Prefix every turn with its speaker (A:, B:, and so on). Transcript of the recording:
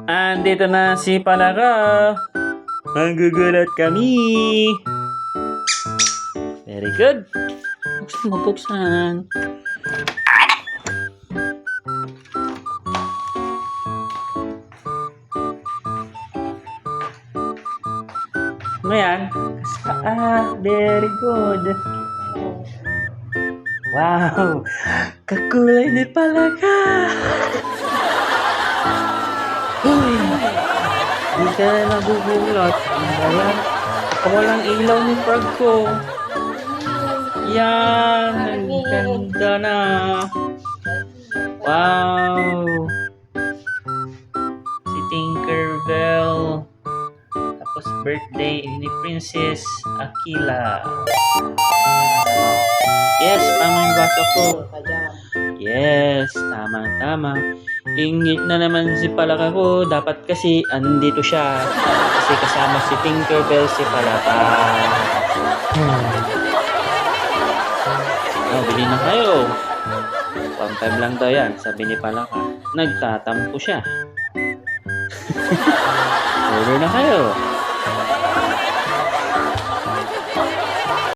A: Andito na si Palaka. Magugulat kami. Very good. Buksan mo, buksan. Ano yan? Very good. Wow! Kakulay ni Palaka! Uy! Di ka na nagugulat. Ayan. Walang ilaw ni Frog ko. Yan! Ang ganda na! Wow! Si Tinkerbell. Tapos birthday ni Princess Akila. Yes, tama yung basa ko. Yes, tama. Ingit na naman si Palaka ko. Dapat kasi andito siya. Kasi kasama si Tinkerbell si Palaka. Oh, bili na kayo. 1.5 lang daw yan, sabi ni Palaka. Nagtatampo siya. Order na kayo.